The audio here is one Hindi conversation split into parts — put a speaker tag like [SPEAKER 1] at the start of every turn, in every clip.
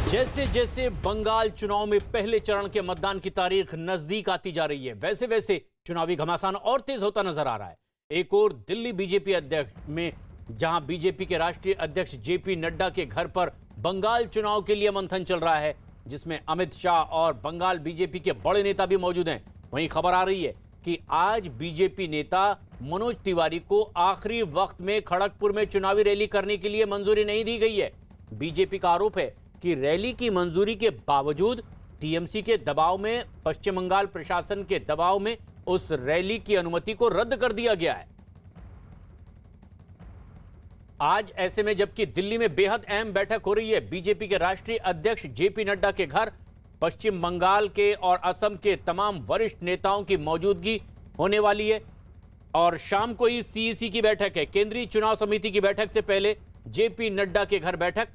[SPEAKER 1] जैसे जैसे बंगाल चुनाव में पहले चरण के मतदान की तारीख नजदीक आती जा रही है, वैसे वैसे चुनावी घमासान और तेज होता नजर आ रहा है। एक और दिल्ली बीजेपी अध्यक्ष में जहां बीजेपी के राष्ट्रीय अध्यक्ष जेपी नड्डा के घर पर बंगाल चुनाव के लिए मंथन चल रहा है, जिसमें अमित शाह और बंगाल बीजेपी के बड़े नेता भी मौजूद हैं। वहीं खबर आ रही है कि आज बीजेपी नेता मनोज तिवारी को आखिरी वक्त में खड़गपुर में चुनावी रैली करने के लिए मंजूरी नहीं दी गई है। बीजेपी का आरोप है कि रैली की मंजूरी के बावजूद टीएमसी के दबाव में, पश्चिम बंगाल प्रशासन के दबाव में उस रैली की अनुमति को रद्द कर दिया गया है। आज ऐसे में जबकि दिल्ली में बेहद अहम बैठक हो रही है, बीजेपी के राष्ट्रीय अध्यक्ष जेपी नड्डा के घर पश्चिम बंगाल के और असम के तमाम वरिष्ठ नेताओं की मौजूदगी होने वाली है और शाम को ही सीईसी की बैठक है। केंद्रीय चुनाव समिति की बैठक से पहले जेपी नड्डा के घर बैठक।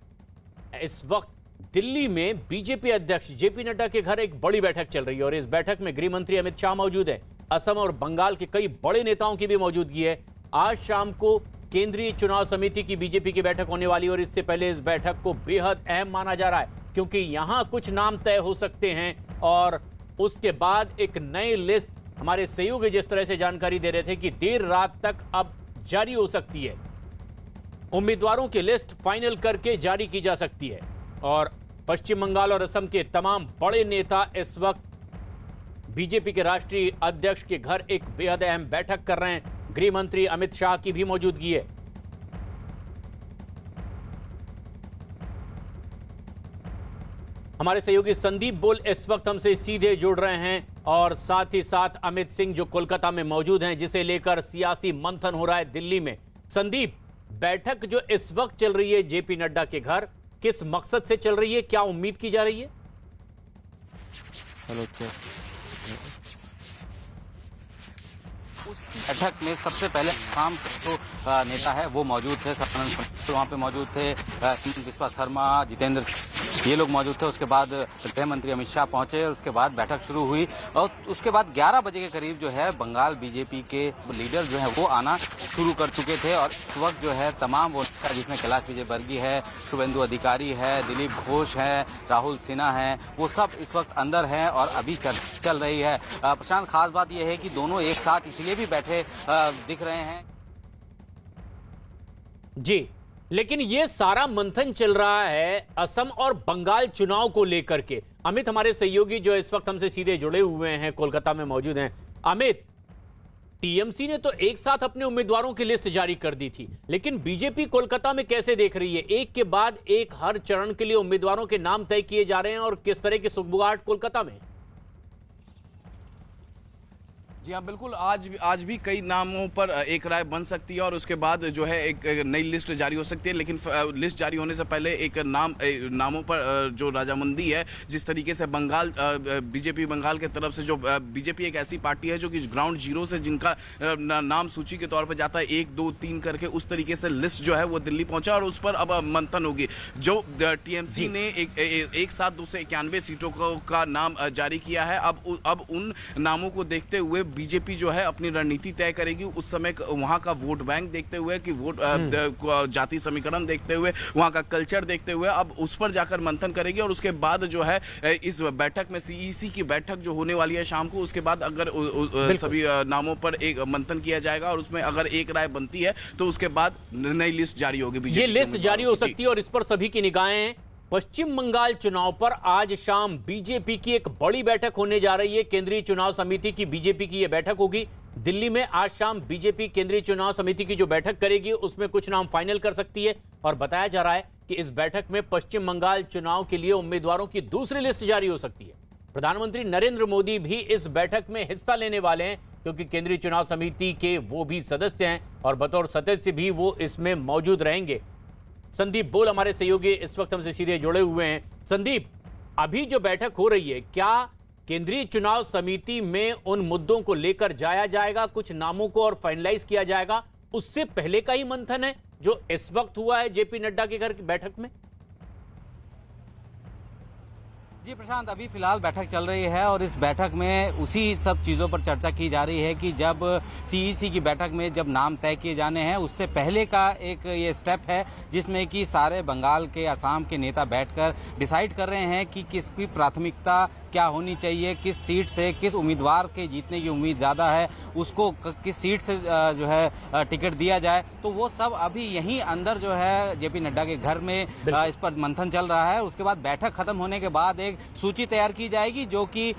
[SPEAKER 1] इस वक्त दिल्ली में बीजेपी अध्यक्ष जेपी नड्डा के घर एक बड़ी बैठक चल रही है और इस बैठक में गृह मंत्री अमित शाह मौजूद है। असम और बंगाल के कई बड़े नेताओं की भी मौजूदगी है। आज शाम को केंद्रीय चुनाव समिति की बीजेपी की बैठक होने वाली है और इससे पहले इस बैठक को बेहद अहम माना जा रहा है क्योंकि यहां कुछ नाम तय हो सकते हैं और उसके बाद एक नई लिस्ट, हमारे सहयोगी जिस तरह से जानकारी दे रहे थे कि देर रात तक अब जारी हो सकती है। उम्मीदवारों की लिस्ट फाइनल करके जारी की जा सकती है और पश्चिम बंगाल और असम के तमाम बड़े नेता इस वक्त बीजेपी के राष्ट्रीय अध्यक्ष के घर एक बेहद अहम बैठक कर रहे हैं। गृह मंत्री अमित शाह की भी मौजूदगी है। हमारे सहयोगी संदीप बोल इस वक्त हमसे सीधे जुड़ रहे हैं और साथ ही साथ अमित सिंह जो कोलकाता में मौजूद हैं, जिसे लेकर सियासी मंथन हो रहा है दिल्ली में। संदीप, बैठक जो इस वक्त चल रही है जेपी नड्डा के घर, किस मकसद से चल रही है, क्या उम्मीद की जा रही है?
[SPEAKER 2] हेलो उस बैठक में सबसे पहले आसाम जो नेता है वो मौजूद थे, तो वहाँ पे मौजूद थे विश्वा शर्मा, जितेंद्र, ये लोग मौजूद थे। उसके बाद गृह मंत्री अमित शाह पहुंचे और उसके बाद बैठक शुरू हुई और उसके बाद 11 बजे के करीब जो है बंगाल बीजेपी के लीडर जो है वो आना शुरू कर चुके थे और इस वक्त जो है तमाम वो नेता, जिसमें कैलाश विजयवर्गीय है, शुभेंदु अधिकारी है, दिलीप घोष है, राहुल सिन्हा है, वो सब इस वक्त अंदर हैं और अभी चल रही है। प्रशांत, खास बात यह है कि दोनों एक साथ इसलिए भी बैठे दिख रहे हैं
[SPEAKER 1] जी, लेकिन ये सारा मंथन चल रहा है असम और बंगाल चुनाव को लेकर के। अमित, हमारे सहयोगी जो इस वक्त हमसे सीधे जुड़े हुए हैं, कोलकाता में मौजूद हैं। अमित, टीएमसी ने तो एक साथ अपने उम्मीदवारों की लिस्ट जारी कर दी थी, लेकिन बीजेपी कोलकाता में कैसे देख रही है? एक के बाद एक हर चरण के लिए उम्मीदवारों के नाम तय किए जा रहे हैं और किस तरह की सुगबुगाहट कोलकाता में?
[SPEAKER 3] जी हाँ, बिल्कुल। आज भी कई नामों पर एक राय बन सकती है और उसके बाद जो है एक नई लिस्ट जारी हो सकती है, लेकिन लिस्ट जारी होने से पहले एक नामों पर जो राजामंदी है, जिस तरीके से बंगाल बीजेपी बंगाल के तरफ से, जो बीजेपी एक ऐसी पार्टी है जो कि ग्राउंड जीरो से जिनका नाम सूची के तौर पर जाता है 1, 2, 3 करके, उस तरीके से लिस्ट जो है वो दिल्ली पहुंचा और उस पर अब मंथन होगी। जो टीएमसी ने एक साथ 291 सीटों का नाम जारी किया है, अब उन नामों को देखते हुए बीजेपी जो है अपनी रणनीति तय करेगी। उस समय वहां का वोट बैंक देखते हुए, कि वोट जाति समीकरण देखते हुए, वहां का कल्चर देखते हुए अब उस पर जाकर मंथन करेगी और उसके बाद जो है इस बैठक में सीईसी की बैठक जो होने वाली है शाम को, उसके बाद अगर सभी नामों पर एक मंथन किया जाएगा और उसमें अगर एक राय बनती है तो उसके बाद नई लिस्ट जारी होगी। बीजेपी
[SPEAKER 1] ये लिस्ट जारी हो सकती है और इस पर सभी की निगाहें हैं। पश्चिम बंगाल चुनाव पर आज शाम बीजेपी की एक बड़ी बैठक होने जा रही है। केंद्रीय चुनाव समिति की बीजेपी की यह बैठक होगी दिल्ली में। आज शाम बीजेपी केंद्रीय चुनाव समिति की जो बैठक करेगी उसमें कुछ नाम फाइनल कर सकती है और बताया जा रहा है कि इस बैठक में पश्चिम बंगाल चुनाव के लिए उम्मीदवारों की दूसरी लिस्ट जारी हो सकती है। प्रधानमंत्री नरेंद्र मोदी भी इस बैठक में हिस्सा लेने वाले हैं क्योंकि केंद्रीय चुनाव समिति के वो भी सदस्य हैं और बतौर सदस्य भी वो इसमें मौजूद रहेंगे। संदीप बोल हमारे सहयोगी इस वक्त हमसे सीधे जुड़े हुए हैं। संदीप, अभी जो बैठक हो रही है, क्या केंद्रीय चुनाव समिति में उन मुद्दों को लेकर जाया जाएगा, कुछ नामों को और फाइनलाइज किया जाएगा, उससे पहले का ही मंथन है जो इस वक्त हुआ है जेपी नड्डा के घर की बैठक में?
[SPEAKER 2] जी प्रशांत, अभी फिलहाल बैठक चल रही है और इस बैठक में उसी सब चीज़ों पर चर्चा की जा रही है कि जब सीईसी की बैठक में जब नाम तय किए जाने हैं उससे पहले का एक ये स्टेप है जिसमें कि सारे बंगाल के, असम के नेता बैठकर डिसाइड कर रहे हैं कि किसकी प्राथमिकता क्या होनी चाहिए, किस सीट से किस उम्मीदवार के जीतने की उम्मीद ज़्यादा है उसको किस सीट से जो है टिकट दिया जाए। तो वो सब अभी यहीं अंदर जो है जेपी नड्डा के घर में इस पर मंथन चल रहा है। उसके बाद बैठक खत्म होने के बाद एक सूची तैयार की जाएगी जो कि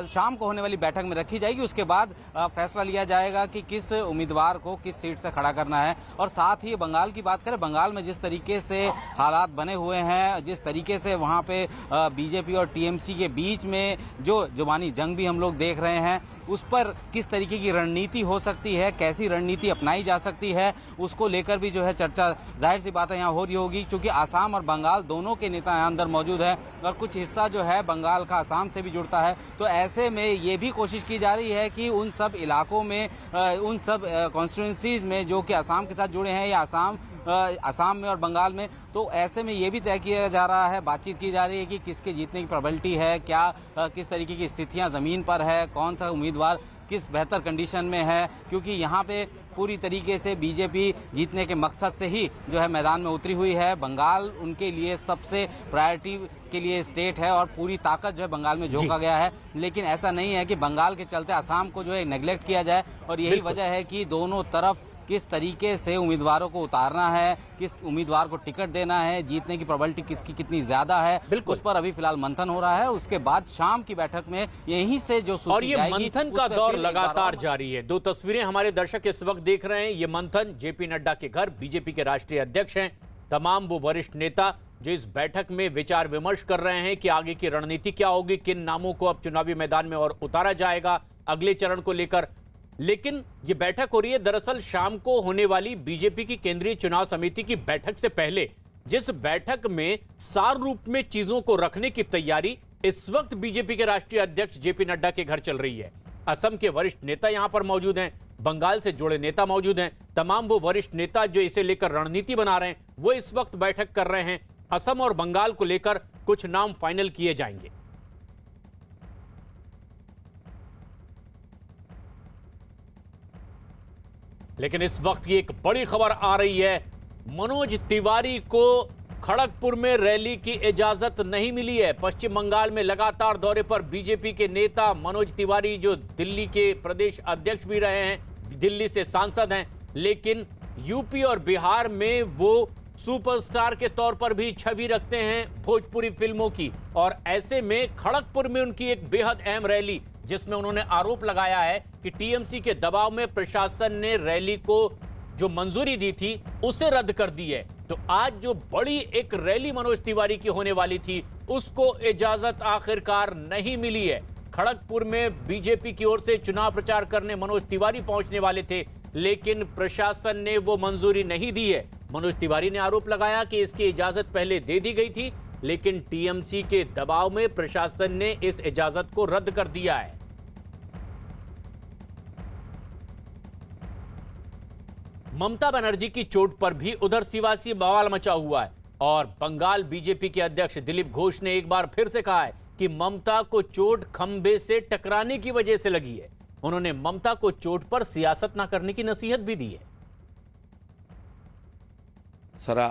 [SPEAKER 2] शाम को होने वाली बैठक में रखी जाएगी। उसके बाद फैसला लिया जाएगा कि किस उम्मीदवार को किस सीट से खड़ा करना है। और साथ ही बंगाल की बात करें, बंगाल में जिस तरीके से हालात बने हुए हैं, जिस तरीके से वहाँ पे बीजेपी और टीएमसी के बीच में जो जुबानी जंग भी हम लोग देख रहे हैं, उस पर किस तरीके की रणनीति हो सकती है, कैसी रणनीति अपनाई जा सकती है, उसको लेकर भी जो है चर्चा जाहिर सी बात है यहाँ हो रही होगी। क्योंकि आसाम और बंगाल दोनों के नेता यहाँ अंदर मौजूद हैं और कुछ हिस्सा जो है बंगाल का आसाम से भी जुड़ता है। तो ऐसे में ये भी कोशिश की जा रही है कि उन सब इलाकों में, उन सब कॉन्स्टिट्यूंसीज में जो कि आसाम के साथ जुड़े हैं या आसाम में और बंगाल में, तो ऐसे में ये भी तय किया जा रहा है, बातचीत की जा रही है कि किसके जीतने की प्रोबेबिलिटी है, क्या किस तरीके की स्थितियां ज़मीन पर है, कौन सा उम्मीदवार किस बेहतर कंडीशन में है। क्योंकि यहाँ पे पूरी तरीके से बीजेपी जीतने के मकसद से ही जो है मैदान में उतरी हुई है। बंगाल उनके लिए सबसे प्रायोरिटी के लिए स्टेट है और पूरी ताकत जो है बंगाल में झोंका गया है। लेकिन ऐसा नहीं है कि बंगाल के चलते आसाम को जो है नेग्लेक्ट किया जाए। और यही वजह है कि दोनों तरफ किस तरीके से उम्मीदवारों को उतारना है, किस उम्मीदवार को टिकट देना है, जीतने की प्रोबेबिलिटी किसकी कितनी ज्यादा है, उस पर अभी फिलहाल मंथन हो रहा है। उसके बाद शाम की बैठक में यहीं से जो सूची
[SPEAKER 1] और ये
[SPEAKER 2] जाएगी,
[SPEAKER 1] मंथन का दौर लगातार जारी है। दो तस्वीरें हमारे दर्शक इस वक्त देख रहे हैं। ये मंथन जेपी नड्डा के घर, बीजेपी के राष्ट्रीय अध्यक्ष हैं, तमाम वो वरिष्ठ नेता जो इस बैठक में विचार विमर्श कर रहे हैं कि आगे की रणनीति क्या होगी, किन नामों को अब चुनावी मैदान में और उतारा जाएगा अगले चरण को लेकर। लेकिन ये बैठक हो रही है दरअसल शाम को होने वाली बीजेपी की केंद्रीय चुनाव समिति की बैठक से पहले, जिस बैठक में सार रूप में चीजों को रखने की तैयारी इस वक्त बीजेपी के राष्ट्रीय अध्यक्ष जेपी नड्डा के घर चल रही है। असम के वरिष्ठ नेता यहां पर मौजूद हैं, बंगाल से जुड़े नेता मौजूद हैं, तमाम वो वरिष्ठ नेता जो इसे लेकर रणनीति बना रहे हैं वो इस वक्त बैठक कर रहे हैं। असम और बंगाल को लेकर कुछ नाम फाइनल किए जाएंगे। लेकिन इस वक्त की एक बड़ी खबर आ रही है, मनोज तिवारी को खड़गपुर में रैली की इजाजत नहीं मिली है। पश्चिम बंगाल में लगातार दौरे पर बीजेपी के नेता मनोज तिवारी, जो दिल्ली के प्रदेश अध्यक्ष भी रहे हैं, दिल्ली से सांसद हैं, लेकिन यूपी और बिहार में वो सुपरस्टार के तौर पर भी छवि रखते हैं भोजपुरी फिल्मों की। और ऐसे में खड़गपुर में उनकी एक बेहद अहम रैली, जिसमें उन्होंने आरोप लगाया है कि टीएमसी के दबाव में प्रशासन ने रैली को जो मंजूरी दी थी उसे रद्द कर दी है। तो आज जो बड़ी एक रैली मनोज तिवारी की होने वाली थी उसको इजाजत आखिरकार नहीं मिली है। खड़गपुर में बीजेपी की ओर से चुनाव प्रचार करने मनोज तिवारी पहुंचने वाले थे, लेकिन प्रशासन ने वो मंजूरी नहीं दी है। मनोज तिवारी ने आरोप लगाया कि इसकी इजाजत पहले दे दी गई थी, लेकिन टीएमसी के दबाव में प्रशासन ने इस इजाजत को रद्द कर दिया है। ममता बनर्जी की चोट पर भी उधर सिवासी बवाल मचा हुआ है और बंगाल बीजेपी के अध्यक्ष दिलीप घोष ने एक बार फिर से कहा है कि ममता को चोट खंबे से टकराने की वजह से लगी है। उन्होंने ममता को चोट पर सियासत ना करने की नसीहत भी दी है।
[SPEAKER 4] सारा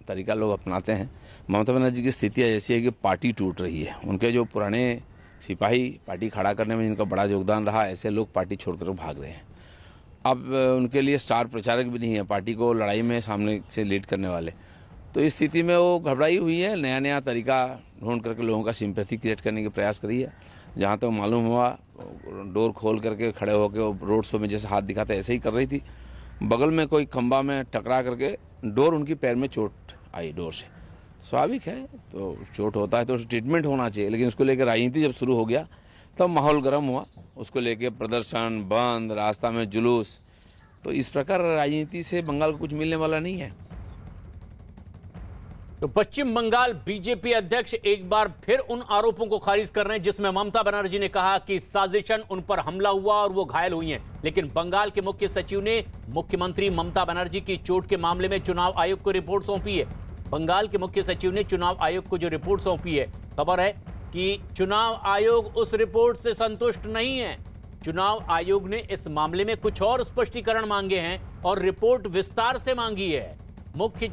[SPEAKER 4] तरीका लोग अपनाते हैं। ममता बनर्जी की स्थिति ऐसी है कि पार्टी टूट रही है। उनके जो पुराने सिपाही पार्टी खड़ा करने में जिनका बड़ा योगदान रहा, ऐसे लोग पार्टी छोड़कर भाग रहे हैं। अब उनके लिए स्टार प्रचारक भी नहीं है पार्टी को लड़ाई में सामने से लीड करने वाले। तो इस स्थिति में वो घबराई हुई है, नया नया तरीका ढूंढ करके लोगों का सिंपैथी क्रिएट करने की प्रयास करी है। जहाँ तक मालूम हुआ, डोर खोल करके खड़े होकर रोड शो में जैसे हाथ दिखाते ऐसे ही कर रही थी। बगल में कोई खंबा में टकरा करके डोर उनकी पैर में चोट आई डोर से। स्वाभाविक है, तो चोट होता है तो ट्रीटमेंट होना चाहिए, लेकिन उसको लेकर राजनीति जब शुरू हो गया तब माहौल गर्म हुआ। उसको लेके प्रदर्शन बंद, रास्ता में जुलूस। तो इस प्रकार राजनीति से बंगाल को कुछ मिलने वाला नहीं है।
[SPEAKER 1] तो पश्चिम बंगाल बीजेपी अध्यक्ष एक बार फिर उन आरोपों को खारिज कर रहे हैं जिसमें ममता बनर्जी ने कहा कि साजिशन उन पर हमला हुआ और वो घायल हुई हैं। लेकिन बंगाल के मुख्य सचिव ने मुख्यमंत्री ममता बनर्जी की चोट के मामले में चुनाव आयोग को रिपोर्ट सौंपी है। बंगाल के मुख्य सचिव ने चुनाव आयोग को जो रिपोर्ट सौंपी है, खबर है कि चुनाव आयोग उस रिपोर्ट से संतुष्ट नहीं है। चुनाव आयोग ने इस मामले में कुछ और स्पष्टीकरण मांगे हैं और रिपोर्ट विस्तार से मांगी है। मुख्य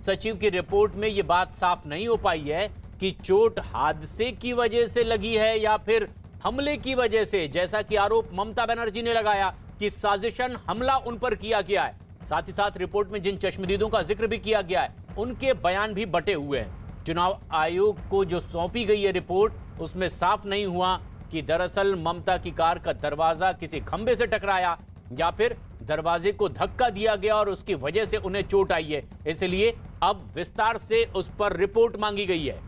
[SPEAKER 1] सचिव की रिपोर्ट में यह बात साफ नहीं हो पाई है कि चोट हादसे की वजह से लगी है या फिर हमले की वजह से, जैसा कि आरोप ममता बनर्जी ने लगाया कि साजिशन हमला उन पर किया गया है। साथ ही साथ रिपोर्ट में जिन चश्मदीदों का जिक्र भी किया गया है उनके बयान भी बटे हुए हैं। चुनाव आयोग को जो सौंपी गई है रिपोर्ट, उसमें साफ नहीं हुआ कि दरअसल ममता की कार का दरवाजा किसी खंबे से टकराया या फिर दरवाजे को धक्का दिया गया और उसकी वजह से उन्हें चोट आई है। इसलिए अब विस्तार से उस पर रिपोर्ट मांगी गई है।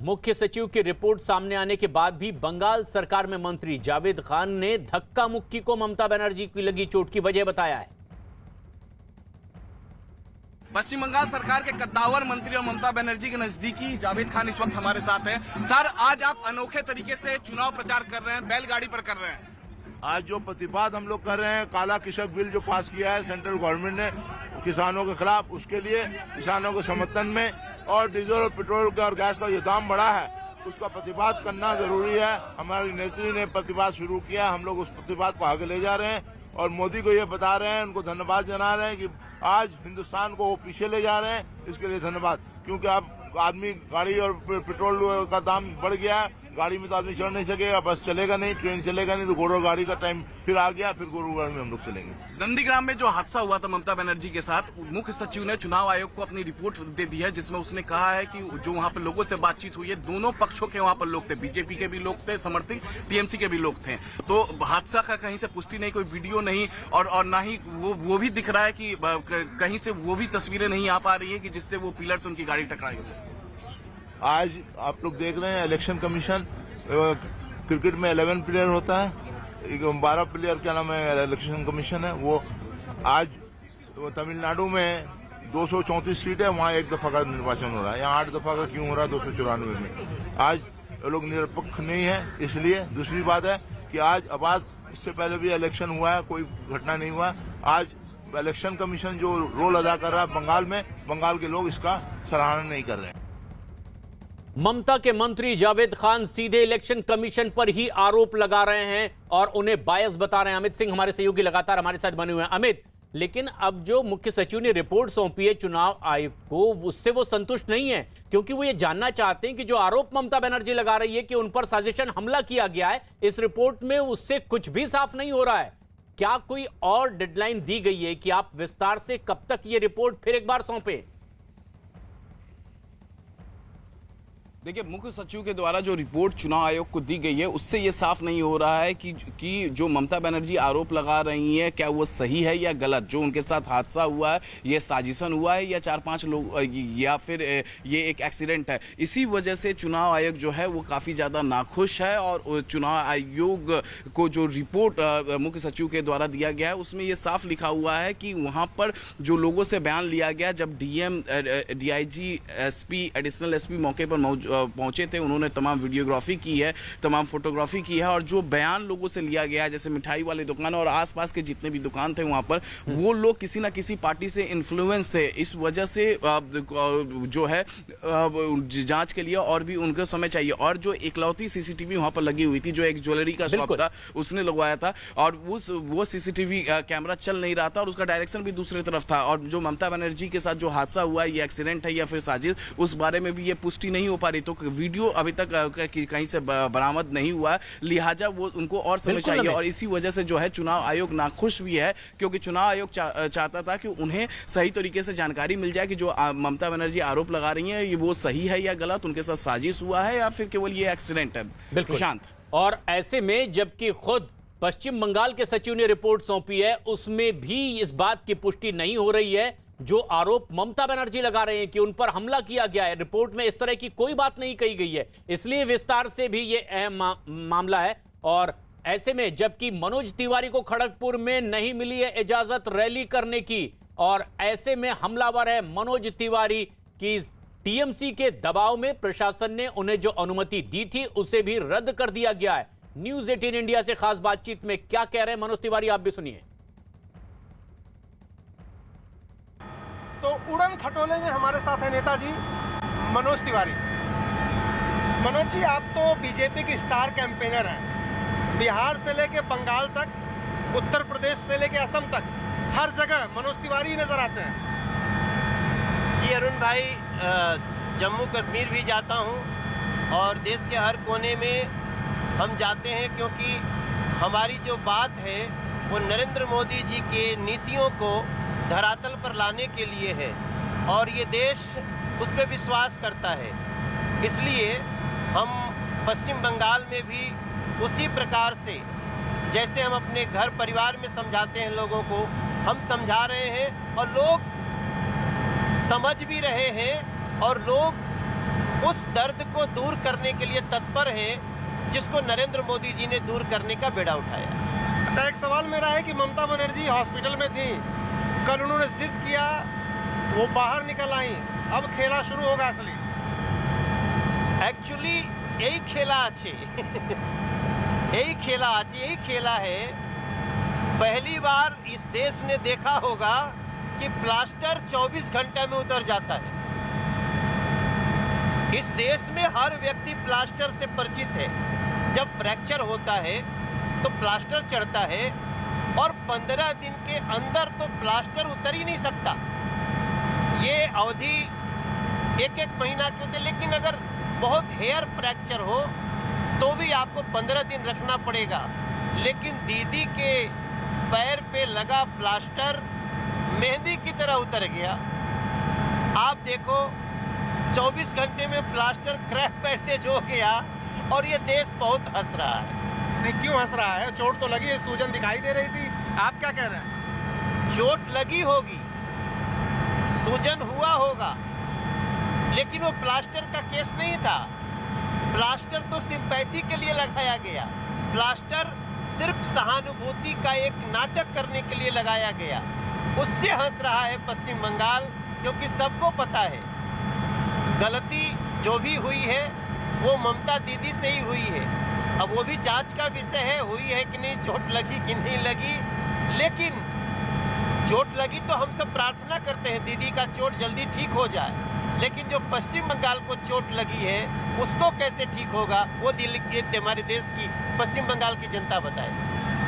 [SPEAKER 1] मुख्य सचिव की रिपोर्ट सामने आने के बाद भी बंगाल सरकार में मंत्री जावेद खान ने धक्का मुक्की को ममता बनर्जी की लगी चोट की वजह बताया है।
[SPEAKER 3] पश्चिम बंगाल सरकार के कद्दावर मंत्री और ममता बनर्जी के नजदीकी जावेद खान इस वक्त हमारे साथ हैं। सर, आज आप अनोखे तरीके से चुनाव प्रचार कर रहे हैं, बैलगाड़ी पर कर रहे हैं।
[SPEAKER 5] आज जो प्रतिवाद हम लोग कर रहे हैं, काला कृषक बिल जो पास किया है सेंट्रल गवर्नमेंट ने किसानों के खिलाफ, उसके लिए किसानों के समर्थन में, और डीजल और पेट्रोल का और गैस का जो दाम बढ़ा है उसका प्रतिवाद करना जरूरी है। हमारी नेत्री ने प्रतिवाद शुरू किया, हम लोग उस प्रतिवाद को आगे ले जा रहे हैं और मोदी को ये बता रहे हैं, उनको धन्यवाद जना रहे हैं कि आज हिंदुस्तान को वो पीछे ले जा रहे हैं। इसके लिए धन्यवाद, क्योंकि अब आदमी गाड़ी और पेट्रोल का दाम बढ़ गया है, गाड़ी में तो आदमी चढ़ नहीं सकेगा, बस चलेगा नहीं, ट्रेन चलेगा नहीं, तो गोरो गाड़ी का टाइम फिर आ गया, फिर गोरुगाड़ में हम लोग चलेंगे।
[SPEAKER 3] नंदीग्राम में जो हादसा हुआ था ममता बनर्जी के साथ, मुख्य सचिव ने चुनाव आयोग को अपनी रिपोर्ट दे दी है, जिसमें उसने कहा है कि जो वहां पर लोगों से बातचीत हुई है, दोनों पक्षों के वहां पर लोग थे, बीजेपी के भी लोग थे, समर्थक टीएमसी के भी लोग थे। तो हादसा का कहीं से पुष्टि नहीं, कोई वीडियो नहीं, और ना ही वो भी दिख रहा है कि कहीं से वो भी तस्वीरें नहीं आ पा रही है कि जिससे वो पिलर से उनकी गाड़ी टकराई हो।
[SPEAKER 5] आज आप लोग देख रहे हैं इलेक्शन कमीशन, क्रिकेट में 11 प्लेयर होता है, 12 प्लेयर क्या नाम है इलेक्शन कमीशन है, वो आज तमिलनाडु में 234 सीट है, वहाँ 1 दफा का निर्वाचन हो रहा है, यहाँ 8 दफा का क्यों हो रहा है 294 में। आज लोग निरपेक्ष नहीं है। इसलिए दूसरी बात है कि आज इससे पहले भी इलेक्शन हुआ है, कोई घटना नहीं हुआ। आज इलेक्शन कमीशन जो रोल अदा कर रहा है बंगाल में, बंगाल के लोग इसका सराहना नहीं कर रहे हैं।
[SPEAKER 1] ममता के मंत्री जावेद खान सीधे इलेक्शन कमीशन पर ही आरोप लगा रहे हैं और उन्हें बायस बता रहे हैं। अमित सिंह हमारे सहयोगी लगातार हमारे साथ बने हुए हैं। अमित, लेकिन अब जो मुख्य सचिव ने रिपोर्ट सौंपी है चुनाव आयोग को, उससे वो संतुष्ट नहीं है, क्योंकि वो ये जानना चाहते हैं कि जो आरोप ममता बनर्जी लगा रही है कि उन पर साजिशन हमला किया गया है, इस रिपोर्ट में उससे कुछ भी साफ नहीं हो रहा है। क्या कोई और डेडलाइन दी गई है कि आप विस्तार से कब तक ये रिपोर्ट फिर एक बार सौंपे?
[SPEAKER 3] देखिए, मुख्य सचिव के द्वारा जो रिपोर्ट चुनाव आयोग को दी गई है उससे ये साफ नहीं हो रहा है कि जो ममता बनर्जी आरोप लगा रही हैं क्या वो सही है या गलत। जो उनके साथ हादसा हुआ है, ये साजिशन हुआ है या 4-5 लोग, या फिर ये एक एक्सीडेंट है। इसी वजह से चुनाव आयोग जो है वो काफ़ी ज़्यादा नाखुश है और चुनाव आयोग को जो रिपोर्ट मुख्य सचिव के द्वारा दिया गया है उसमें ये साफ लिखा हुआ है कि वहाँ पर जो लोगों से बयान लिया गया, जब DM, DIG, SP, additional SP मौके पर पहुंचे थे, उन्होंने तमाम वीडियोग्राफी की है, तमाम फोटोग्राफी की है, और जो बयान लोगों से लिया गया है, जैसे मिठाई वाले दुकान और आसपास के जितने भी दुकान थे वहां पर, वो लोग किसी ना किसी पार्टी से इन्फ्लुएंस थे। इस वजह से जो है जांच के लिए और भी उनको समय चाहिए। और जो इकलौती सीसीटीवी वहां पर लगी हुई थी, जो एक ज्वेलरी का शॉप था उसने लगवाया था, और वो सीसीटीवी कैमरा चल नहीं रहा था और उसका डायरेक्शन भी दूसरी तरफ था। और जो ममता बनर्जी के साथ जो हादसा हुआ है, ये एक्सीडेंट है या फिर साजिश, उस बारे में भी ये पुष्टि नहीं हो पा रही। तो वीडियो अभी तक कहीं से बरामद नहीं हुआ, लिहाजा वो उनको और समय चाहिए। और इसी वजह से जो है चुनाव आयोग नाखुश भी है, क्योंकि चुनाव आयोग चाहता था कि उन्हें सही तरीके से जानकारी मिल जाए कि जो ममता बनर्जी आरोप लगा रही हैं, ये वो सही है या गलत, उनके साथ साजिश हुआ है या फिर केवल ये एक्सीडेंट है। प्रशांत,
[SPEAKER 1] और ऐसे में जबकि खुद पश्चिम बंगाल के सचिव ने रिपोर्ट सौंपी है, उसमें भी इस बात की पुष्टि नहीं हो रही है जो आरोप ममता बनर्जी लगा रहे हैं कि उन पर हमला किया गया है। रिपोर्ट में इस तरह की कोई बात नहीं कही गई है, इसलिए विस्तार से भी ये अहम मामला है। और ऐसे में जबकि मनोज तिवारी को खड़गपुर में नहीं मिली है इजाजत रैली करने की, और ऐसे में हमलावर है मनोज तिवारी की टीएमसी के दबाव में प्रशासन ने उन्हें जो अनुमति दी थी उसे भी रद्द कर दिया गया है। न्यूज 18 इंडिया से खास बातचीत में क्या कह रहे हैं मनोज तिवारी, आप भी सुनिए।
[SPEAKER 6] तो उड़न खटोले में हमारे साथ है नेताजी मनोज तिवारी। मनोज जी, आप तो बीजेपी के स्टार कैंपेनर हैं। बिहार से लेके बंगाल तक, उत्तर प्रदेश से लेके असम तक, हर जगह मनोज तिवारी नजर आते हैं।
[SPEAKER 7] जी अरुण भाई, जम्मू कश्मीर भी जाता हूँ और देश के हर कोने में हम जाते हैं, क्योंकि हमारी जो बात है वो नरेंद्र मोदी जी के नीतियों को धरातल पर लाने के लिए है और ये देश उस पर विश्वास करता है। इसलिए हम पश्चिम बंगाल में भी उसी प्रकार से, जैसे हम अपने घर परिवार में समझाते हैं लोगों को, हम समझा रहे हैं और लोग समझ भी रहे हैं और लोग उस दर्द को दूर करने के लिए तत्पर हैं जिसको नरेंद्र मोदी जी ने दूर करने का बेड़ा उठाया।
[SPEAKER 6] अच्छा, एक सवाल मेरा है कि ममता बनर्जी हॉस्पिटल में थी, कल उन्होंने जिद किया, वो बाहर निकल आई, अब खेला शुरू होगा असली।
[SPEAKER 7] एक्चुअली यही खेला अच्छे यही खेला है। पहली बार इस देश ने देखा होगा कि प्लास्टर 24 घंटे में उतर जाता है। इस देश में हर व्यक्ति प्लास्टर से परिचित है। जब फ्रैक्चर होता है तो प्लास्टर चढ़ता है और 15 दिन के अंदर तो प्लास्टर उतर ही नहीं सकता। ये अवधि एक महीना की होती है, लेकिन अगर बहुत हेयर फ्रैक्चर हो तो भी आपको 15 दिन रखना पड़ेगा। लेकिन दीदी के पैर पे लगा प्लास्टर मेहंदी की तरह उतर गया। आप देखो, 24 घंटे में प्लास्टर क्रैक बैंडेज हो गया और ये देश बहुत हंस रहा है।
[SPEAKER 6] नहीं, क्यों हंस रहा है? चोट तो लगी है, सूजन दिखाई दे रही थी। आप क्या कह रहे हैं?
[SPEAKER 7] चोट लगी होगी, सूजन हुआ होगा, लेकिन वो प्लास्टर का केस नहीं था। प्लास्टर तो सिंपैथी के लिए लगाया गया। प्लास्टर सिर्फ सहानुभूति का एक नाटक करने के लिए लगाया गया। उससे हंस रहा है पश्चिम बंगाल, क्योंकि सबको पता है गलती जो भी हुई है वो ममता दीदी से ही हुई है। अब वो भी जांच का विषय है, हुई है कि नहीं, चोट लगी कि नहीं लगी। लेकिन चोट लगी तो हम सब प्रार्थना करते हैं दीदी का चोट जल्दी ठीक हो जाए। लेकिन जो पश्चिम बंगाल को चोट लगी है उसको कैसे ठीक होगा, वो हमारे देश की पश्चिम बंगाल की जनता बताए।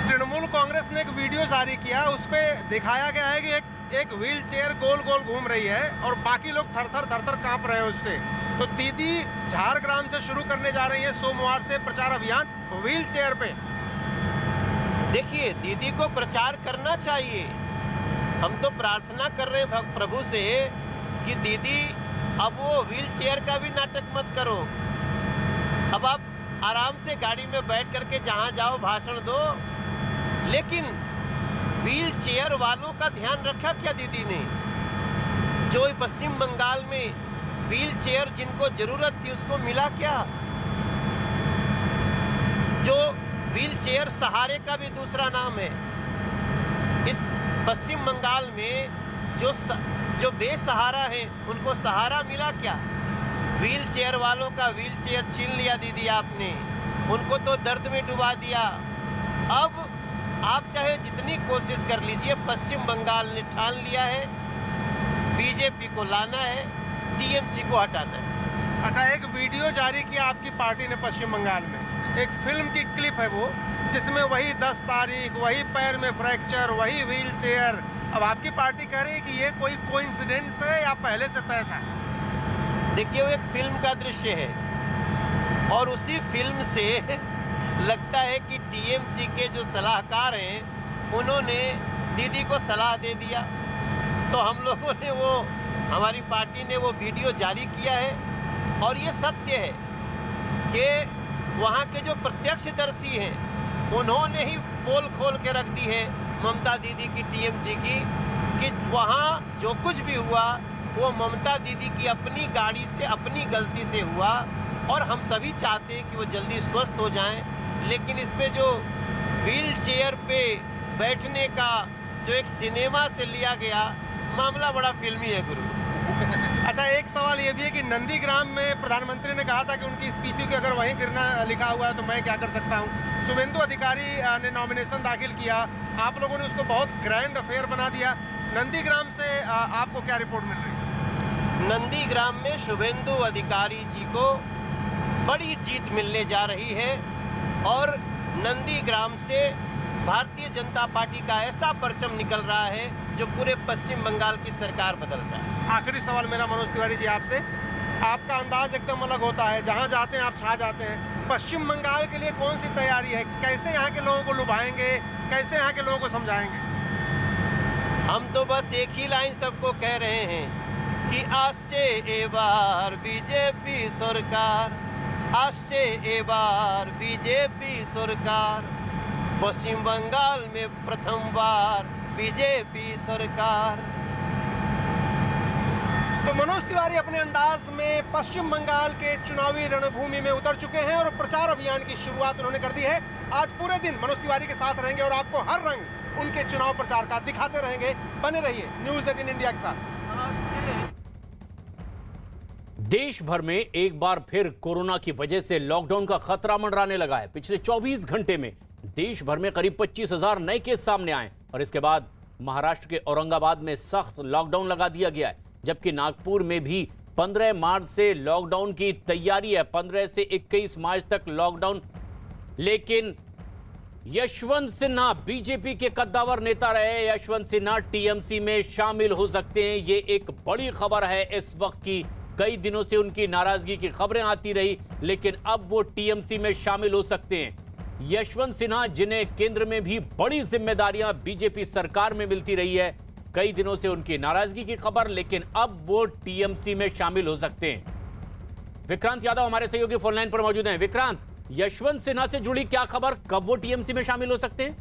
[SPEAKER 6] तृणमूल कांग्रेस ने एक वीडियो जारी किया, उस पर दिखाया गया है कि एक व्हील चेयर गोल गोल घूम रही है और बाकी लोग थर थर कांप रहे हैं उससे। तो दीदी झारग्राम से शुरू करने जा रही है सोमवार से प्रचार अभियान व्हील चेयर पे।
[SPEAKER 7] देखिए, दीदी को प्रचार करना चाहिए। हम तो प्रार्थना कर रहे हैं प्रभु से कि दीदी अब वो व्हील चेयर का भी नाटक मत करो। अब आप आराम से गाड़ी में बैठ करके जहाँ जाओ भाषण दो। लेकिन व्हील चेयर वालों का ध्यान रखा क्या दीदी ने? जो पश्चिम बंगाल में व्हील चेयर जिनको जरूरत थी उसको मिला क्या? जो व्हील चेयर सहारे का भी दूसरा नाम है। इस पश्चिम बंगाल में जो बेसहारा हैं उनको सहारा मिला क्या? व्हील चेयर वालों का व्हील चेयर छीन लिया दीदी आपने, उनको तो दर्द में डुबा दिया। अब आप चाहे जितनी कोशिश कर लीजिए, पश्चिम बंगाल ने ठान लिया है बीजेपी को लाना है, टीएमसी को हटाना है।
[SPEAKER 6] अच्छा, एक वीडियो जारी किया आपकी पार्टी ने पश्चिम बंगाल में, एक फिल्म की क्लिप है वो, जिसमें वही 10 तारीख, वही पैर में फ्रैक्चर, वही व्हील चेयर। अब आपकी पार्टी कह रही है कि ये कोई कोइंसिडेंस है या पहले से तय था?
[SPEAKER 7] देखिए, वो एक फिल्म का दृश्य है और उसी फिल्म से लगता है कि टीएमसी के जो सलाहकार हैं उन्होंने दीदी को सलाह दे दिया। तो हम लोगों ने हमारी पार्टी ने वो वीडियो जारी किया है और ये सत्य है कि वहाँ के जो प्रत्यक्षदर्शी हैं उन्होंने ही पोल खोल के रख दी है ममता दीदी की, टीएमसी की, कि वहाँ जो कुछ भी हुआ वो ममता दीदी की अपनी गाड़ी से, अपनी गलती से हुआ और हम सभी चाहते हैं कि वो जल्दी स्वस्थ हो जाएं। लेकिन इसमें जो व्हील चेयर पे बैठने का जो एक सिनेमा से लिया गया मामला बड़ा फिल्मी है गुरु।
[SPEAKER 6] अच्छा, एक सवाल ये भी है कि नंदीग्राम में प्रधानमंत्री ने कहा था कि उनकी स्पीच की अगर वहीं गिरना लिखा हुआ है तो मैं क्या कर सकता हूँ। शुभेंदु अधिकारी ने नॉमिनेशन दाखिल किया, आप लोगों ने उसको बहुत ग्रैंड अफेयर बना दिया। नंदीग्राम से आपको क्या रिपोर्ट मिल रही है?
[SPEAKER 7] नंदीग्राम में शुभेंदु अधिकारी जी को बड़ी जीत मिलने जा रही है और नंदीग्राम से भारतीय जनता पार्टी का ऐसा परचम निकल रहा है जो पूरे पश्चिम बंगाल की सरकार बदल रहा है।
[SPEAKER 6] आखिरी सवाल मेरा मनोज तिवारी जी आपसे, आपका अंदाज एकदम अलग होता है, जहां जाते हैं आप छा जाते हैं। पश्चिम बंगाल के लिए कौन सी तैयारी है, कैसे यहाँ के लोगों को लुभाएंगे, कैसे यहाँ के लोगों को समझाएंगे?
[SPEAKER 7] हम तो बस एक ही लाइन सबको कह रहे हैं कि आसचे एबार बीजेपी सरकार, आसचे एबार बीजेपी सरकार, पश्चिम बंगाल में प्रथम बार बीजेपी सरकार।
[SPEAKER 6] तो मनोज तिवारी अपने अंदाज में पश्चिम बंगाल के चुनावी रणभूमि में उतर चुके हैं और प्रचार अभियान की शुरुआत उन्होंने कर दी है। आज पूरे दिन मनोज तिवारी के साथ रहेंगे और आपको हर रंग उनके चुनाव प्रचार का दिखाते रहेंगे। बने रहिए न्यूज़ 18 इंडिया के साथ।
[SPEAKER 1] देश भर में एक बार फिर कोरोना की वजह से लॉकडाउन का खतरा मंडराने लगा है। पिछले 24 घंटे में देश भर में करीब 25,000 नए केस सामने आए और इसके बाद महाराष्ट्र के औरंगाबाद में सख्त लॉकडाउन लगा दिया गया है, जबकि नागपुर में भी 15 मार्च से लॉकडाउन की तैयारी है। 15 से 21 मार्च तक लॉकडाउन। लेकिन यशवंत सिन्हा बीजेपी के कद्दावर नेता रहे, यशवंत सिन्हा टीएमसी में शामिल हो सकते हैं। ये एक बड़ी खबर है इस वक्त की। कई दिनों से उनकी नाराजगी की खबरें आती रही, लेकिन अब वो टीएमसी में शामिल हो सकते हैं। यशवंत सिन्हा, जिन्हें केंद्र में भी बड़ी जिम्मेदारियां बीजेपी सरकार में मिलती रही है, कई दिनों से उनकी नाराजगी की खबर, लेकिन अब वो टीएमसी में शामिल हो सकते हैं। विक्रांत यादव हमारे सहयोगी फोनलाइन पर मौजूद हैं। विक्रांत, यशवंत सिन्हा से जुड़ी क्या खबर, कब वो टीएमसी में शामिल हो सकते हैं?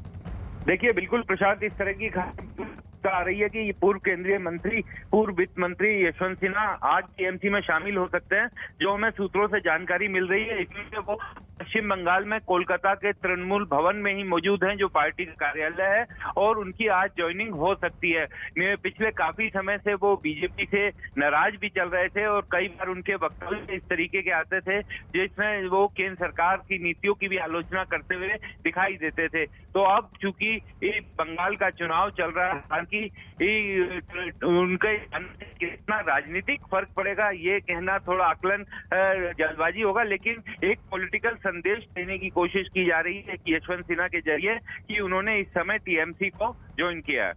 [SPEAKER 8] देखिए, बिल्कुल प्रशांत, इस तरह की खबर आ रही है कि ये पूर्व केंद्रीय मंत्री, पूर्व वित्त मंत्री यशवंत सिन्हा आज टीएमसी में शामिल हो सकते हैं। जो हमें सूत्रों से जानकारी मिल रही है, इसलिए वो पश्चिम बंगाल में कोलकाता के तृणमूल भवन में ही मौजूद हैं, जो पार्टी का कार्यालय है, और उनकी आज ज्वाइनिंग हो सकती है। पिछले काफी समय से वो बीजेपी से नाराज भी चल रहे थे और कई बार उनके वक्तव्य इस तरीके के आते थे जिसमें वो केंद्र सरकार की नीतियों की भी आलोचना करते हुए दिखाई देते थे। तो अब चूंकि बंगाल का चुनाव चल रहा है, उनके कितना राजनीतिक फर्क पड़ेगा ये कहना थोड़ा आकलन जल्दबाजी होगा, लेकिन एक पॉलिटिकल संदेश देने की कोशिश की जा रही है कि यशवंत सिन्हा के जरिए कि उन्होंने इस समय टीएमसी को ज्वाइन किया है।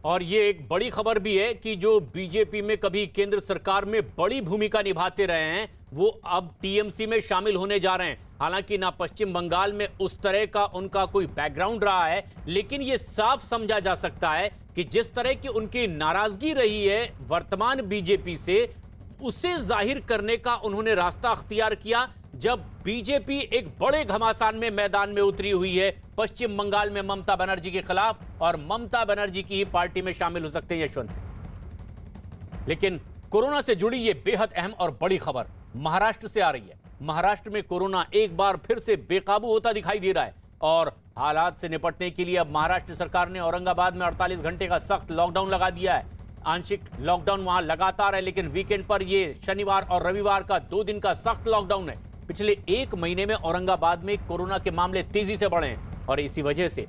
[SPEAKER 1] और ये एक बड़ी खबर भी है कि जो बीजेपी में कभी केंद्र सरकार में बड़ी भूमिका निभाते रहे हैं, वो अब टीएमसी में शामिल होने जा रहे हैं। हालांकि ना पश्चिम बंगाल में उस तरह का उनका कोई बैकग्राउंड रहा है, लेकिन ये साफ समझा जा सकता है कि जिस तरह की उनकी नाराजगी रही है वर्तमान बीजेपी से, उसे जाहिर करने का उन्होंने रास्ता अख्तियार किया जब बीजेपी एक बड़े घमासान में मैदान में उतरी हुई है पश्चिम बंगाल में ममता बनर्जी के खिलाफ, और ममता बनर्जी की ही पार्टी में शामिल हो सकते हैं यशवंत सिंह। लेकिन कोरोना से जुड़ी ये बेहद अहम और बड़ी खबर महाराष्ट्र से आ रही है। महाराष्ट्र में कोरोना एक बार फिर से बेकाबू होता दिखाई दे रहा है और हालात से निपटने के लिए अब महाराष्ट्र सरकार ने औरंगाबाद में 48 घंटे का सख्त लॉकडाउन लगा दिया है। आंशिक लॉकडाउन वहां लगातार है, लेकिन वीकेंड पर ये शनिवार और रविवार का 2 दिन का सख्त लॉकडाउन है। पिछले 1 महीने में औरंगाबाद में कोरोना के मामले तेजी से बढ़े हैं और इसी वजह से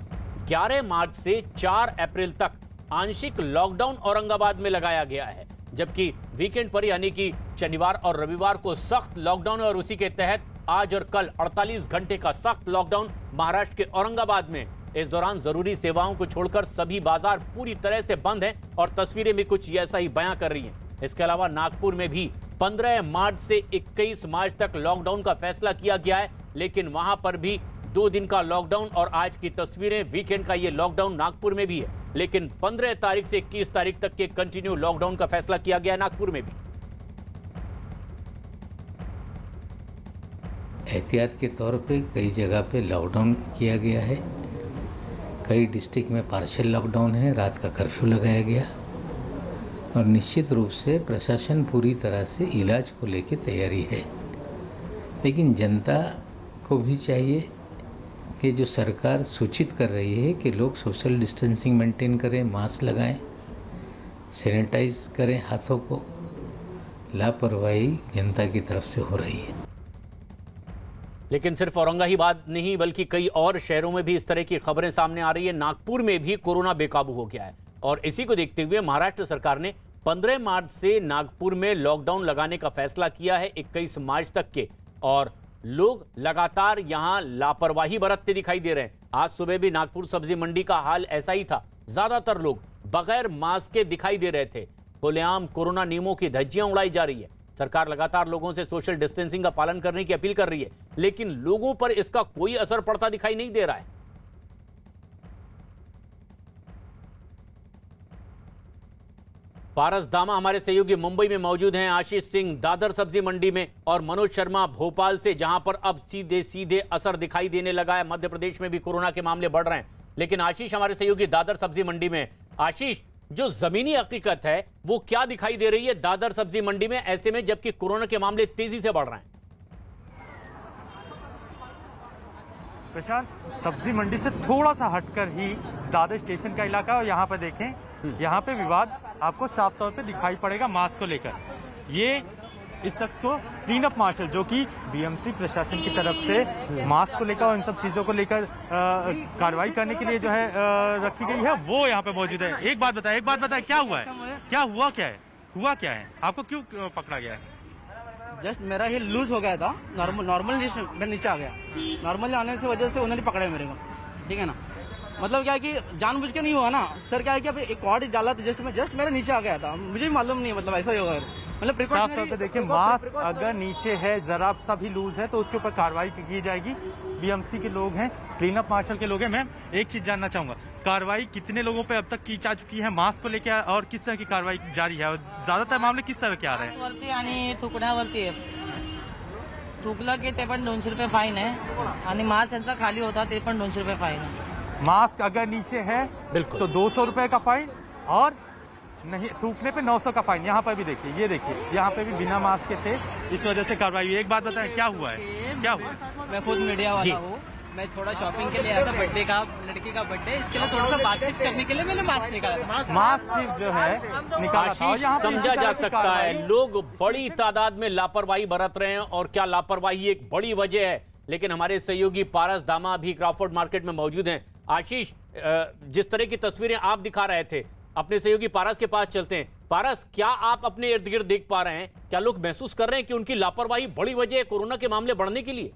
[SPEAKER 1] 11 मार्च से 4 अप्रैल तक आंशिक लॉकडाउन औरंगाबाद में लगाया गया है, जबकि वीकेंड पर यानी कि शनिवार और रविवार को सख्त लॉकडाउन है और उसी के तहत आज और कल 48 घंटे का सख्त लॉकडाउन महाराष्ट्र के औरंगाबाद में। इस दौरान जरूरी सेवाओं को छोड़कर सभी बाजार पूरी तरह से बंद हैं और तस्वीरें भी कुछ ऐसा ही बयां कर रही हैं। इसके अलावा नागपुर में भी 15 मार्च से 21 मार्च तक लॉकडाउन का फैसला किया गया है, लेकिन वहां पर भी 2 दिन का लॉकडाउन और आज की तस्वीरें वीकेंड का ये लॉकडाउन नागपुर में भी है, लेकिन 15 तारीख से 21 तारीख तक के कंटिन्यू लॉकडाउन का फैसला किया गया है नागपुर में भी।
[SPEAKER 9] एहतियात के तौर पे कई जगह पे लॉकडाउन किया गया है, कई डिस्ट्रिक्ट में पार्शियल लॉकडाउन है, रात का कर्फ्यू लगाया गया और निश्चित रूप से प्रशासन पूरी तरह से इलाज को लेके तैयारी है। लेकिन जनता को भी चाहिए कि जो सरकार सूचित कर रही है कि लोग सोशल डिस्टेंसिंग मेंटेन करें, मास्क लगाएं, सैनिटाइज करें हाथों को, लापरवाही जनता की तरफ से हो रही है।
[SPEAKER 1] लेकिन सिर्फ औरंगाबाद नहीं बल्कि कई और शहरों में भी इस तरह की खबरें सामने आ रही है। नागपुर में भी कोरोना बेकाबू हो गया है और इसी को देखते हुए महाराष्ट्र सरकार ने 15 मार्च से नागपुर में लॉकडाउन लगाने का फैसला किया है 21 मार्च तक के, और लोग लगातार यहां लापरवाही बरतते दिखाई दे रहे हैं। आज सुबह भी नागपुर सब्जी मंडी का हाल ऐसा ही था। ज्यादातर लोग बगैर मास्क के दिखाई दे रहे थे। खुलेआम कोरोना नियमों की धज्जियां उड़ाई जा रही है। सरकार लगातार लोगों से सोशल डिस्टेंसिंग का पालन करने की अपील कर रही है, लेकिन लोगों पर इसका कोई असर पड़ता दिखाई नहीं दे रहा है। पारस दामा हमारे सहयोगी मुंबई में मौजूद हैं, आशीष सिंह दादर सब्जी मंडी में और मनोज शर्मा भोपाल से, जहां पर अब सीधे सीधे असर दिखाई देने लगा है। मध्य प्रदेश में भी कोरोना के मामले बढ़ रहे हैं, लेकिन आशीष हमारे सहयोगी दादर सब्जी मंडी में। आशीष, जो जमीनी हकीकत है वो क्या दिखाई दे रही है दादर सब्जी मंडी में, ऐसे में जबकि कोरोना के मामले तेजी से बढ़ रहे हैं?
[SPEAKER 10] प्रशांत, सब्जी मंडी से थोड़ा सा हटकर ही दादर स्टेशन का इलाका, और यहाँ पर देखें, यहाँ पे विवाद आपको साफ तौर पे दिखाई पड़ेगा मास्क को लेकर। ये इस शख्स को क्लीन अप मार्शल, जो कि बीएमसी प्रशासन की तरफ से मास्क को लेकर और इन सब चीजों को लेकर कार्रवाई करने के लिए जो है रखी गई है, वो यहाँ पे मौजूद है। एक बात बताए, क्या हुआ है, हुआ क्या है, आपको क्यों पकड़ा गया है?
[SPEAKER 11] जस्ट मेरा ही लूज हो गया था, नॉर्मल लिस्ट में नीचे आ गया। नॉर्मल आने से वजह से उन्होंने पकड़ा मेरे को, ठीक है ना। मतलब क्या है कि जानबूझ के नहीं हुआ ना सर, क्या है कि अब एक कॉर्ड डाला था, जस्ट मेरा नीचे आ गया था, मुझे भी मालूम नहीं, मतलब ऐसा ही होगा। मतलब
[SPEAKER 10] साफ तौर पे देखिए, मास्क अगर नीचे है, जरा सा भी लूज है, तो उसके ऊपर कार्रवाई की जाएगी। बीएमसी के लोग हैं, क्लीन अप मार्शल के लोग हैं। मैम, एक चीज जानना चाहूंगा, कार्रवाई कितने लोगों पे अब तक की जा चुकी है मास्क को लेकर, और किस तरह की कार्रवाई जारी है, और ज्यादातर मामले किस तरह के आ रहे हैं?
[SPEAKER 12] वरती आणि थुकण्यावरती आहे, थुकलं की ते पण 200 रुपये फाईन आहे, आणि मास्क यांचा खाली होता ते पण 200 रुपये फाईन आहे।
[SPEAKER 10] मास्क अगर नीचे है
[SPEAKER 1] बिल्कुल
[SPEAKER 10] तो 200 रुपए का फाइन, और नहीं थूकने पे 900 का फाइन। यहाँ पर भी देखिए, ये देखिए, यहाँ पे भी बिना मास्क के थे, इस वजह से कार्रवाई हुई। एक बात बताएं, क्या हुआ है, क्या हुआ?
[SPEAKER 11] मैं खुद मीडिया वाला हूँ, मैं थोड़ा शॉपिंग के लिए आया था, बर्थडे का, लड़की का बर्थडे, इसके लिए थोड़ा सा बातचीत करने के लिए मैंने मास्क निकाला।
[SPEAKER 10] मास्क सिर्फ जो है निकाला था, और यहाँ पे
[SPEAKER 1] समझा जा सकता है लोग बड़ी तादाद में लापरवाही बरत रहे हैं, और क्या लापरवाही एक बड़ी वजह है। लेकिन हमारे सहयोगी पारस दामा भी क्रॉफर्ड मार्केट में मौजूद हैं। आशीष, जिस तरह की तस्वीरें आप दिखा रहे थे, अपने सहयोगी पारस के पास चलते हैं। पारस, क्या आप अपने इर्द गिर्द देख पा रहे हैं, क्या लोग महसूस कर रहे हैं कि उनकी लापरवाही बड़ी वजह है कोरोना के मामले बढ़ने के लिए?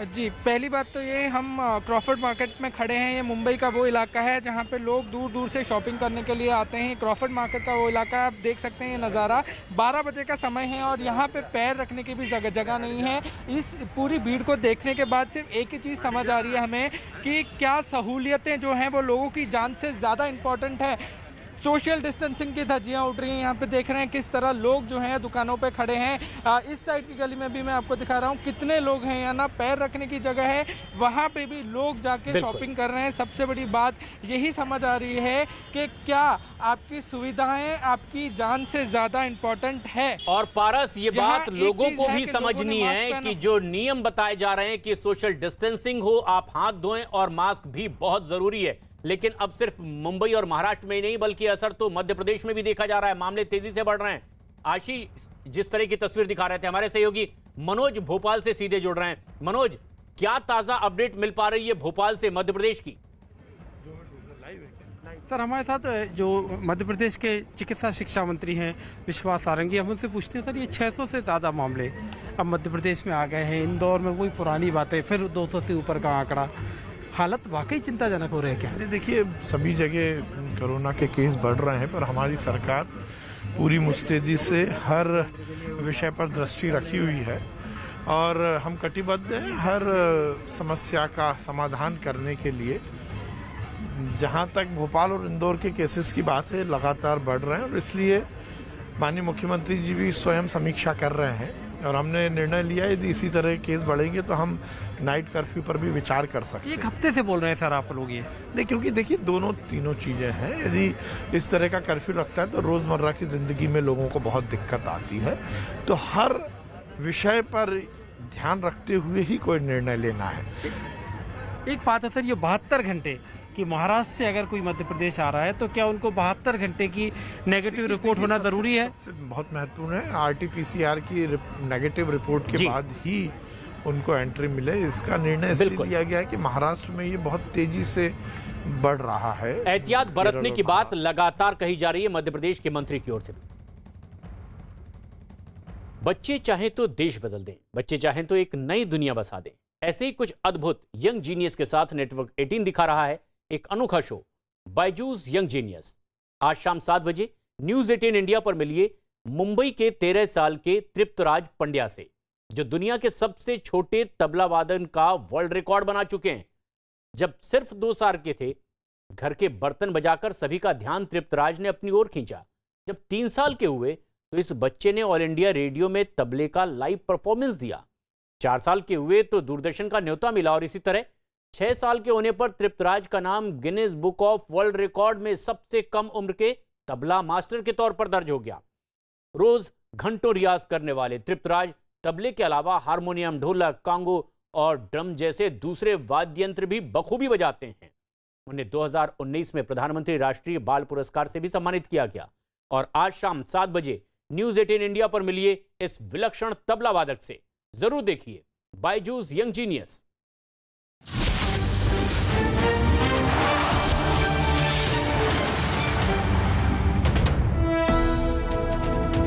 [SPEAKER 13] जी, पहली बात तो ये, हम क्रॉफर्ड मार्केट में खड़े हैं। ये मुंबई का वो इलाका है जहाँ पे लोग दूर दूर से शॉपिंग करने के लिए आते हैं। क्रॉफर्ड मार्केट का वो इलाका, आप देख सकते हैं ये नज़ारा। 12 बजे का समय है और यहाँ पे पैर रखने की भी जगह नहीं है। इस पूरी भीड़ को देखने के बाद सिर्फ एक ही चीज़ समझ आ रही है हमें कि क्या सहूलियतें जो हैं वो लोगों की जान से ज़्यादा इम्पॉर्टेंट है। सोशल डिस्टेंसिंग की धज्जियां उठ रही हैं। यहाँ पे देख रहे हैं किस तरह लोग जो हैं दुकानों पे खड़े हैं। इस साइड की गली में भी मैं आपको दिखा रहा हूँ कितने लोग हैं। यहाँ ना पैर रखने की जगह है, वहाँ पे भी लोग जाके शॉपिंग कर रहे हैं। सबसे बड़ी बात यही समझ आ रही है कि क्या आपकी सुविधाएं आपकी जान से ज़्यादा इम्पोर्टेंट है।
[SPEAKER 1] और पारस, ये बात लोगों को भी समझनी है कि जो नियम बताए जा रहे हैं कि सोशल डिस्टेंसिंग हो, आप हाथ धोएं और मास्क भी बहुत ज़रूरी है। लेकिन अब सिर्फ मुंबई और महाराष्ट्र में ही नहीं, बल्कि असर तो मध्य प्रदेश में भी देखा जा रहा है। मामले तेजी से बढ़ रहे हैं। आशीष, जिस तरह की तस्वीर दिखा रहे थे, हमारे सहयोगी मनोज भोपाल से सीधे जुड़ रहे हैं। मनोज, क्या ताजा अपडेट मिल पा रही है भोपाल से, मध्य प्रदेश की?
[SPEAKER 13] सर, हमारे साथ जो मध्य प्रदेश के चिकित्सा शिक्षा मंत्री हैं विश्वास सारंगी, हम उनसे पूछते हैं सर, ये 600 से ज़्यादा मामले अब मध्य प्रदेश में आ गए हैं। इंदौर में वही पुरानी बातें, फिर 200 से ऊपर का आंकड़ा। हालत वाकई चिंताजनक हो रहे हैं क्या?
[SPEAKER 5] देखिए, सभी जगह कोरोना के केस बढ़ रहे हैं, पर हमारी सरकार पूरी मुस्तैदी से हर विषय पर दृष्टि रखी हुई है और हम कटिबद्ध हैं हर समस्या का समाधान करने के लिए। जहां तक भोपाल और इंदौर के केसेस की बात है, लगातार बढ़ रहे हैं और इसलिए माननीय मुख्यमंत्री जी भी स्वयं समीक्षा कर रहे हैं और हमने निर्णय लिया यदि इसी तरह केस बढ़ेंगे तो हम नाइट कर्फ्यू पर भी विचार कर सकते हैं।
[SPEAKER 13] एक हफ्ते से बोल रहे हैं सर आप लोग ये?
[SPEAKER 5] नहीं, क्योंकि देखिए तीनों चीज़ें हैं। यदि इस तरह का कर्फ्यू लगता है तो रोज़मर्रा की ज़िंदगी में लोगों को बहुत दिक्कत आती है, तो हर विषय पर ध्यान रखते हुए ही कोई निर्णय लेना है।
[SPEAKER 13] एक बात है सर, ये 72 घंटे कि महाराष्ट्र से अगर कोई मध्य प्रदेश आ रहा है तो क्या उनको 72 घंटे की नेगेटिव रिपोर्ट होना जरूरी है?
[SPEAKER 5] बहुत महत्वपूर्ण है। RT-PCR की नेगेटिव रिपोर्ट के बाद ही उनको एंट्री मिले। इसका निर्णय इसलिए लिया गया है कि महाराष्ट्र में ये बहुत तेजी से
[SPEAKER 14] बढ़ रहा है।
[SPEAKER 1] एहतियात बरतने की बात लगातार कही जा रही है मध्य प्रदेश के मंत्री की ओर से भी। बच्चे चाहें तो देश बदल दें, बच्चे चाहें तो एक नई दुनिया बसा दें। ऐसे ही कुछ अद्भुत यंग जीनियस के साथ नेटवर्क 18 दिखा रहा है एक अनोखा शो, बायजूस यंग जीनियस। आज शाम 7 बजे न्यूज 18 इंडिया पर मिलिए मुंबई के 13 साल के तृप्तराज पंड्या से, जो दुनिया के सबसे छोटे तबला वादन का वर्ल्ड रिकॉर्ड बना चुके हैं। जब सिर्फ 2 साल के थे, घर के बर्तन बजाकर सभी का ध्यान तृप्तराज ने अपनी ओर खींचा। जब 3 साल के हुए तो इस बच्चे ने ऑल इंडिया रेडियो में तबले का लाइव परफॉर्मेंस दिया। 4 साल के हुए तो दूरदर्शन का न्योता मिला और इसी तरह 6 साल के होने पर तृप्तराज का नाम Guinness book of world record में सबसे कम उम्र के तबला मास्टर के तौर पर दर्ज हो गया। रोज घंटों रियाज करने वाले तृप्तराज तबले के अलावा हारमोनियम, ढोलक, कांगो और ड्रम जैसे दूसरे वाद्य यंत्र भी बखूबी बजाते हैं। उन्हें 2019 में प्रधानमंत्री राष्ट्रीय बाल पुरस्कार से भी सम्मानित किया गया। और आज शाम 7 बजे न्यूज 18 इंडिया पर मिलिए इस विलक्षण तबला वादक से। जरूर देखिए बायजूस यंग जीनियस।